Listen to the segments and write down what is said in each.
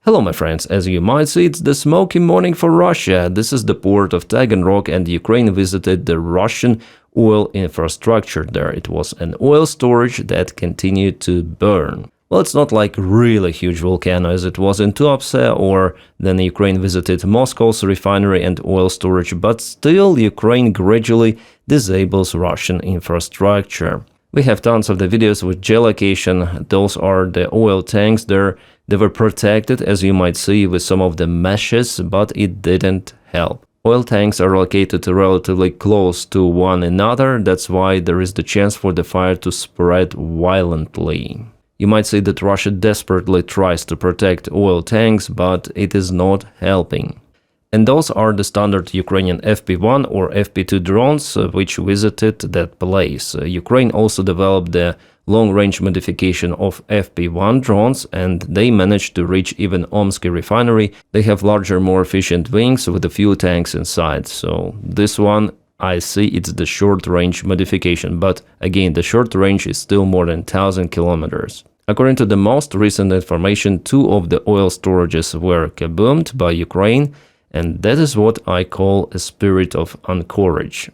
Hello my friends, as you might see, it's the smoky morning for Russia. This is the port of Taganrog and Ukraine visited the Russian oil infrastructure there. It was an oil storage that continued to burn. Well, it's not like really huge volcano as it was in Tuapse, or then Ukraine visited Moscow's refinery and oil storage, but still Ukraine gradually disables Russian infrastructure. We have tons of the videos with geolocation. Those are the oil tanks there. They were protected, as you might see, with some of the meshes, but it didn't help. Oil tanks are located relatively close to one another. That's why there is the chance for the fire to spread violently. You might say that Russia desperately tries to protect oil tanks, but it is not helping. And those are the standard Ukrainian FP-1 or FP-2 drones which visited that place. Ukraine also developed the long-range modification of FP-1 drones, and they managed to reach even Omsk refinery. They have larger, more efficient wings with a few tanks inside. So this one, I see it's the short-range modification, but again, the short range is still more than 1,000 kilometers. According to the most recent information, 2 of the oil storages were kaboomed by Ukraine, and that is what I call a spirit of anchorage.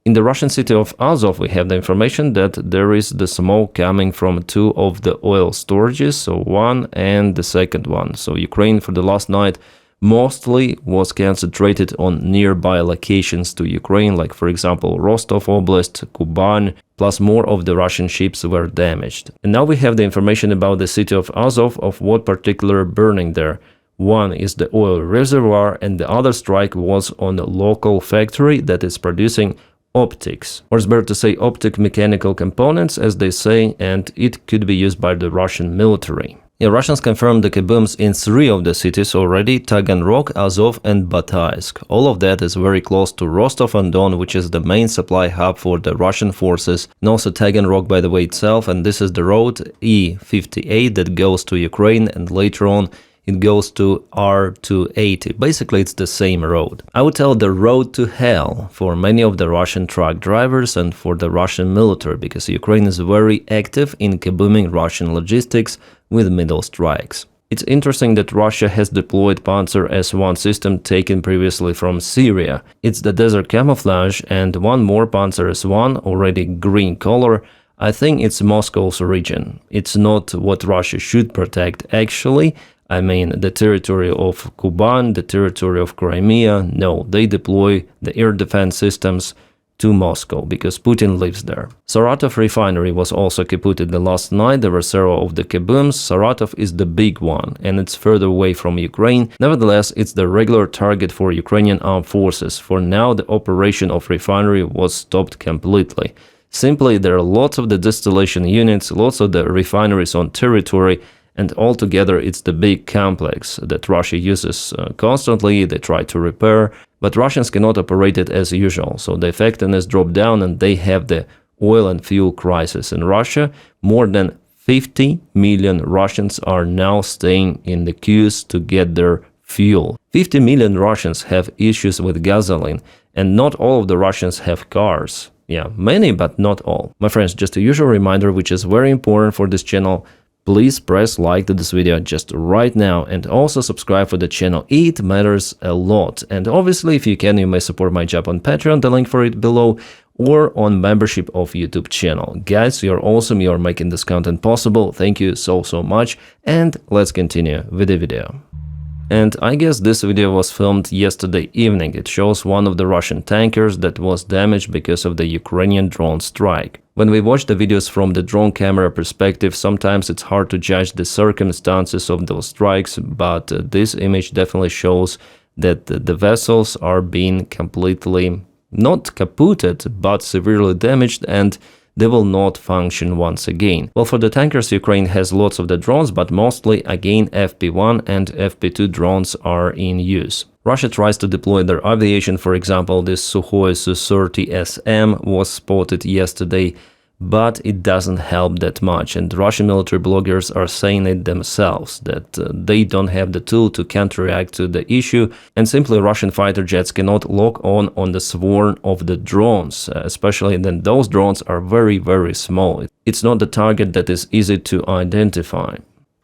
In the Russian city of Azov, we have the information that there is the smoke coming from 2 of the oil storages, so one and the second one. So Ukraine for the last night mostly was concentrated on nearby locations to Ukraine, like for example Rostov Oblast, Kuban, plus more of the Russian ships were damaged. And now we have the information about the city of Azov, of what particular burning there. One is the oil reservoir, and the other strike was on a local factory that is producing optics, or it's better to say optic mechanical components, as they say, and it could be used by the Russian military. The Russians confirmed the kabooms in 3 of the cities already: Taganrog, Azov and Bataisk. All of that is very close to Rostov-on-Don, which is the main supply hub for the Russian forces, and also Taganrog by the way itself, and this is the road E58 that goes to Ukraine, and later on it goes to R280. Basically, it's the same road. I would tell the road to hell for many of the Russian truck drivers and for the Russian military, because Ukraine is very active in kabooming Russian logistics with middle strikes. It's interesting that Russia has deployed Panzer S1 system taken previously from Syria. It's the desert camouflage, and one more Panzer S1, already green color. I think it's Moscow's origin. It's not what Russia should protect actually. I mean, the territory of Kuban, the territory of Crimea. No, they deploy the air defense systems to Moscow because Putin lives there. Saratov refinery was also kaputted the last night. There were several of the kabooms. Saratov is the big one, and it's further away from Ukraine. Nevertheless, it's the regular target for Ukrainian armed forces. For now, the operation of refinery was stopped completely. Simply, there are lots of the distillation units, lots of the refineries on territory, and altogether it's the big complex that Russia uses constantly. They try to repair, but Russians cannot operate it as usual, so the effectiveness dropped down and they have the oil and fuel crisis in Russia. More than 50 million Russians are now staying in the queues to get their fuel. 50 million Russians have issues with gasoline, and not all of the Russians have cars. Yeah, many, but not all. My friends, just a usual reminder, which is very important for this channel. Please press like to this video just right now, and also subscribe for the channel. It matters a lot. And obviously, if you can, you may support my job on Patreon, the link for it below, or on membership of YouTube channel. Guys, you're awesome, you're making this content possible. Thank you so much, and let's continue with the video. And I guess this video was filmed yesterday evening. It shows one of the Russian tankers that was damaged because of the Ukrainian drone strike. When we watch the videos from the drone camera perspective, sometimes it's hard to judge the circumstances of those strikes, but this image definitely shows that the vessels are being completely not kaputted, but severely damaged, and they will not function once again. Well, for the tankers, Ukraine has lots of the drones, but mostly, again, FP-1 and FP-2 drones are in use. Russia tries to deploy their aviation. For example, this Sukhoi Su-30SM was spotted yesterday, but it doesn't help that much. And Russian military bloggers are saying it themselves, that they don't have the tool to counteract to the issue, and simply Russian fighter jets cannot lock on the swarm of the drones, especially then those drones are very small. It's not the target that is easy to identify.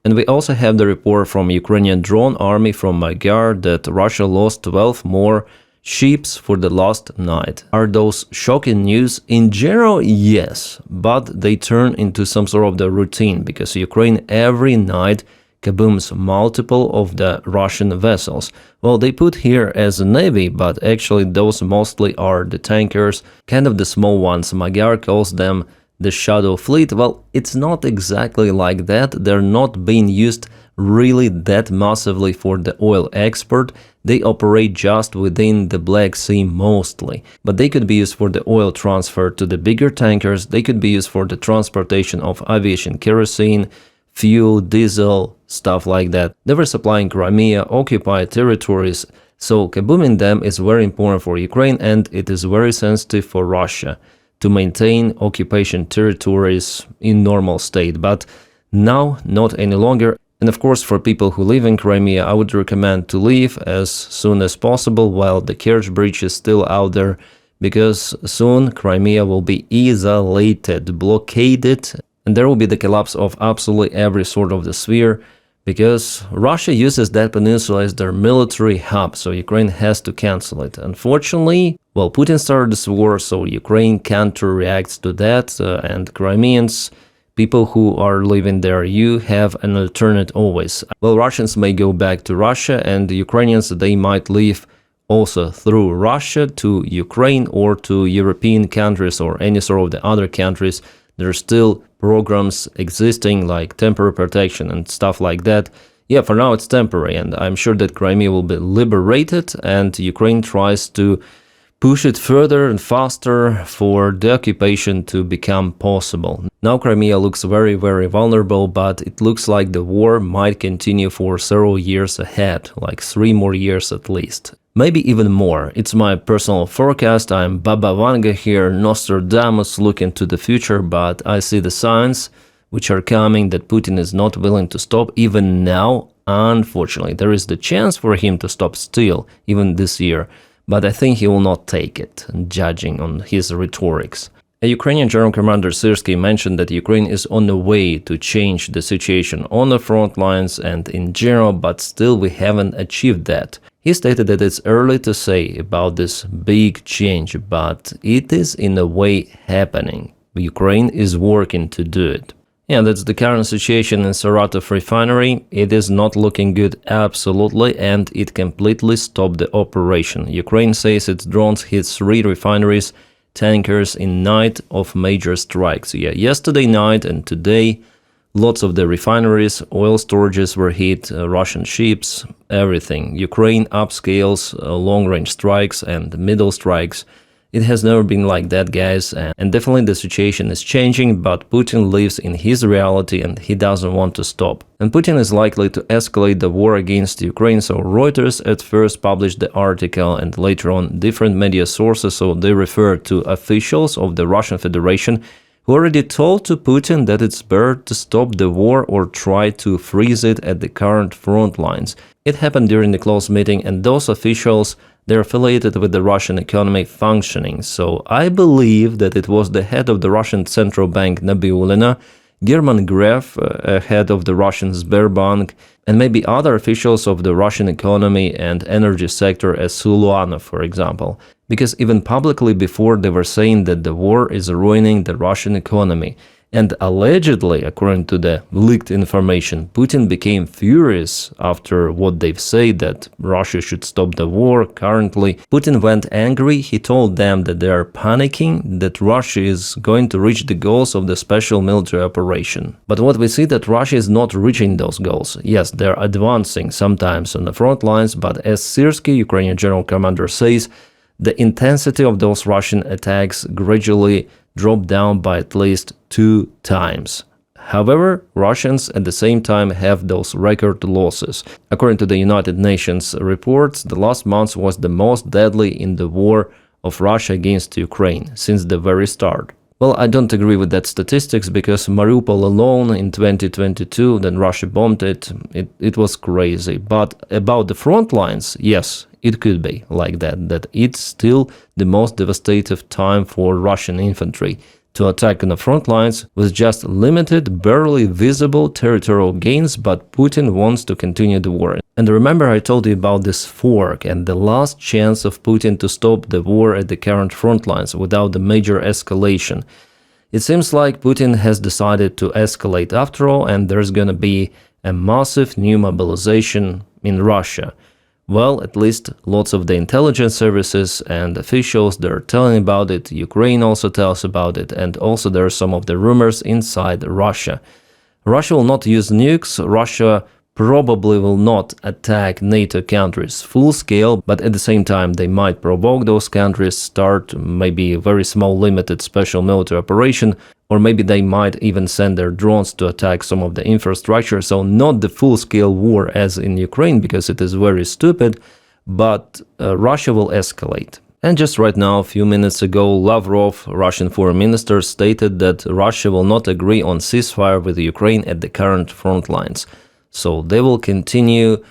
And we also have the report from Ukrainian drone army from Magyar that Russia lost 12 more ships for the last night. Are those shocking news? In general, yes, but they turn into some sort of the routine because Ukraine every night kabooms multiple of the Russian vessels. Well, they put here as a navy, but actually those mostly are the tankers, kind of the small ones. Magyar calls them the shadow fleet. Well, it's not exactly like that. They're not being used really that massively for the oil export. They operate just within the Black Sea mostly, but they could be used for the oil transfer to the bigger tankers. They could be used for the transportation of aviation kerosene, fuel, diesel, stuff like that. They were supplying Crimea, occupied territories, so kabooming them is very important for Ukraine, and it is very sensitive for Russia to maintain occupation territories in normal state, but now not any longer. And of course, for people who live in Crimea, I would recommend to leave as soon as possible while the Kerch Bridge is still out there, because soon Crimea will be isolated, blockaded, and there will be the collapse of absolutely every sort of the sphere, because Russia uses that peninsula as their military hub, so Ukraine has to cancel it. Unfortunately, well, Putin started this war, so Ukraine counter-reacts to that, and Crimeans, people who are living there, you have an alternate always. Well, Russians may go back to Russia, and the Ukrainians, they might leave also through Russia to Ukraine or to European countries or any sort of the other countries. There are still programs existing like temporary protection and stuff like that. Yeah, for now it's temporary, and I'm sure that Crimea will be liberated, and Ukraine tries to push it further and faster for the occupation to become possible. Now Crimea looks very, very vulnerable, but it looks like the war might continue for several years ahead, like 3 more years at least. Maybe even more. It's my personal forecast. I'm Baba Vanga here, Nostradamus looking to the future, but I see the signs which are coming that Putin is not willing to stop even now. Unfortunately, there is the chance for him to stop still, even this year, but I think he will not take it, judging on his rhetorics. A Ukrainian General Commander Syrskyi mentioned that Ukraine is on the way to change the situation on the front lines and in general, but still we haven't achieved that. He stated that it's early to say about this big change, but it is in a way happening. Ukraine is working to do it. Yeah, that's the current situation in Saratov Refinery. It is not looking good, absolutely, and it completely stopped the operation. Ukraine says its drones hit 3 refineries, tankers in night of major strikes. Yeah, yesterday night and today, lots of the refineries, oil storages were hit, Russian ships, everything. Ukraine upscales long-range strikes and middle strikes. It has never been like that, guys, and definitely the situation is changing, but Putin lives in his reality and he doesn't want to stop. And Putin is likely to escalate the war against Ukraine, so Reuters at first published the article and later on different media sources, so they refer to officials of the Russian Federation who already told to Putin that it's better to stop the war or try to freeze it at the current front lines. It happened during the close meeting, and those officials, they're affiliated with the Russian economy functioning. So I believe that it was the head of the Russian Central Bank, Nabiullina, German Gref, head of the Russian Sberbank, and maybe other officials of the Russian economy and energy sector as Suluanov, for example. Because even publicly before they were saying that the war is ruining the Russian economy. And allegedly, according to the leaked information, Putin became furious after what they've said that Russia should stop the war currently. Putin went angry. He told them that they are panicking, that Russia is going to reach the goals of the special military operation. But what we see that Russia is not reaching those goals. Yes, they're advancing sometimes on the front lines, but as Syrskyi, Ukrainian general commander, says, the intensity of those Russian attacks gradually dropped down by at least 2 times. However, Russians at the same time have those record losses. According to the United Nations reports, the last month was the most deadly in the war of Russia against Ukraine since the very start. Well, I don't agree with that statistics, because Mariupol alone in 2022, then Russia bombed it was crazy. But about the front lines, yes, it could be like that it's still the most devastating time for Russian infantry. to attack on the front lines with just limited, barely visible territorial gains, but Putin wants to continue the war. And remember I told you about this fork and the last chance of Putin to stop the war at the current front lines without the major escalation. It seems like Putin has decided to escalate after all, and there's gonna be a massive new mobilization in Russia. Well, at least lots of the intelligence services and officials, they're telling about it. Ukraine also tells about it, and also there are some of the rumors inside Russia. Russia will not use nukes. Russia probably will not attack NATO countries full scale, but at the same time they might provoke those countries, start maybe a very small limited special military operation, or maybe they might even send their drones to attack some of the infrastructure. So not the full-scale war as in Ukraine, because it is very stupid, but Russia will escalate. And just right now, a few minutes ago, Lavrov, Russian foreign minister, stated that Russia will not agree on ceasefire with Ukraine at the current front lines. So they will continue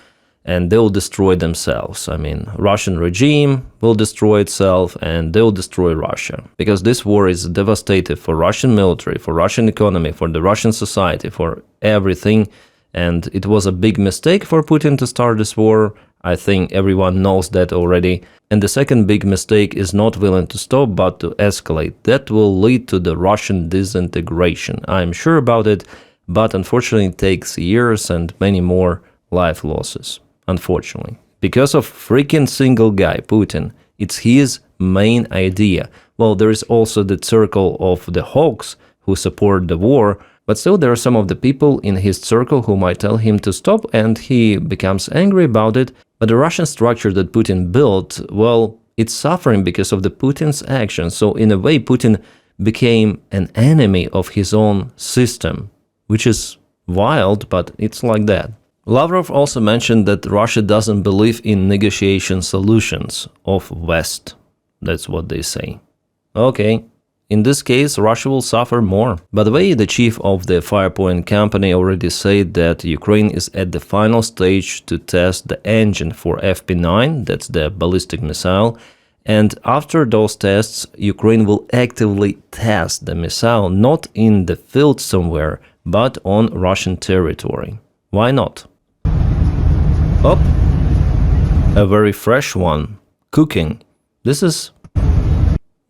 and they will destroy themselves. I mean, Russian regime will destroy itself and they will destroy Russia. Because this war is devastating for Russian military, for Russian economy, for the Russian society, for everything. And it was a big mistake for Putin to start this war. I think everyone knows that already. And the second big mistake is not willing to stop, but to escalate. That will lead to the Russian disintegration. I'm sure about it, but unfortunately it takes years and many more life losses. Unfortunately. Because of freaking single guy, Putin. It's his main idea. Well, there is also the circle of the hawks who support the war, but still there are some of the people in his circle who might tell him to stop, and he becomes angry about it. But the Russian structure that Putin built, well, it's suffering because of the Putin's actions. So in a way, Putin became an enemy of his own system, which is wild, but it's like that. Lavrov also mentioned that Russia doesn't believe in negotiation solutions of West. That's what they say. Okay. In this case, Russia will suffer more. By the way, the chief of the Firepoint company already said that Ukraine is at the final stage to test the engine for FP9, that's the ballistic missile, and after those tests, Ukraine will actively test the missile not in the field somewhere, but on Russian territory. Why not? Oh, a very fresh one. Cooking. This is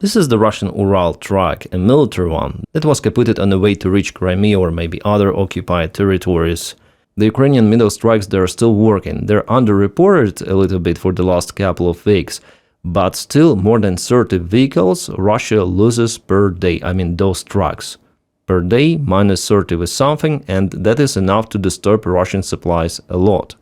the Russian Ural truck, a military one, that was capoted on the way to reach Crimea or maybe other occupied territories. The Ukrainian middle strikes, they're still working. They're underreported a little bit for the last couple of weeks, but still more than 30 vehicles Russia loses per day. I mean, those trucks. Per day, minus 30 with something, and that is enough to disturb Russian supplies a lot.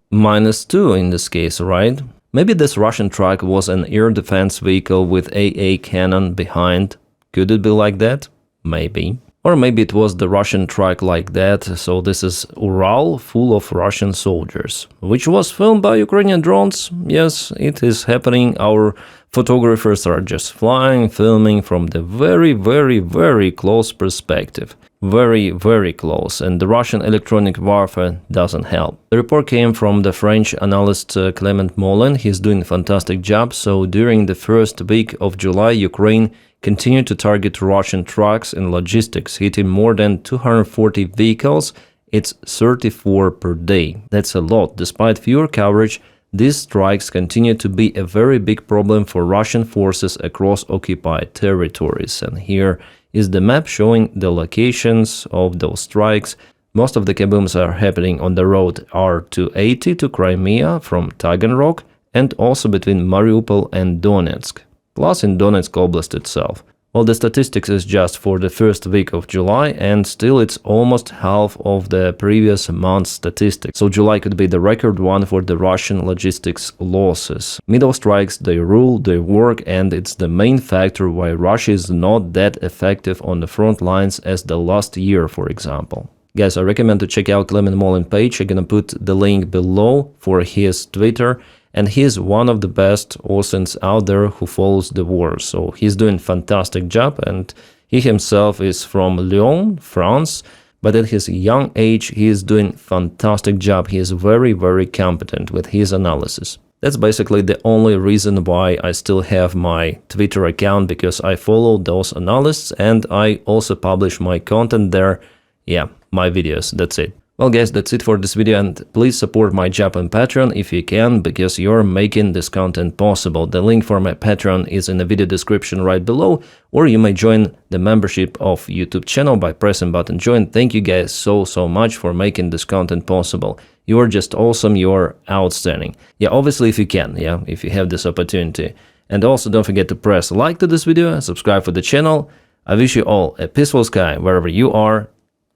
Minus 2 in this case, right? Maybe this Russian truck was an air defense vehicle with AA cannon behind. Could it be like that? Maybe. Or maybe it was the Russian truck like that, so this is Ural full of Russian soldiers. Which was filmed by Ukrainian drones? Yes, it is happening. Our photographers are just flying, filming from the very, very, very close perspective. Very, very close, and the Russian electronic warfare doesn't help. The report came from the French analyst Clement Mollin. He's doing a fantastic job. So during the first week of July, Ukraine continued to target Russian trucks and logistics, hitting more than 240 vehicles. It's 34 per day. That's a lot. Despite fewer coverage, these strikes continue to be a very big problem for Russian forces across occupied territories. And here is the map showing the locations of those strikes. Most of the kabooms are happening on the road R280 to Crimea from Taganrog, and also between Mariupol and Donetsk, plus in Donetsk Oblast itself. Well, the statistics is just for the first week of July, and still it's almost half of the previous month's statistics. So July could be the record one for the Russian logistics losses. Middle strikes, they rule, they work, and it's the main factor why Russia is not that effective on the front lines as the last year, for example. Guys, I recommend to check out Clement Mollin page. I'm gonna put the link below for his Twitter. And he's one of the best Aussians out there who follows the war. So he's doing fantastic job, and he himself is from Lyon, France. But at his young age, he is doing fantastic job. He is very, very competent with his analysis. That's basically the only reason why I still have my Twitter account, because I follow those analysts and I also publish my content there. Yeah, my videos, that's it. Well guys, that's it for this video, and please support my job on Patreon if you can, because you're making this content possible. The link for my Patreon is in the video description right below, or you may join the membership of YouTube channel by pressing button join. Thank you guys so much for making this content possible. You're just awesome, you're outstanding. Yeah, obviously if you can, yeah, if you have this opportunity. And also don't forget to press like to this video and subscribe for the channel. I wish you all a peaceful sky wherever you are.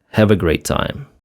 Have a great time.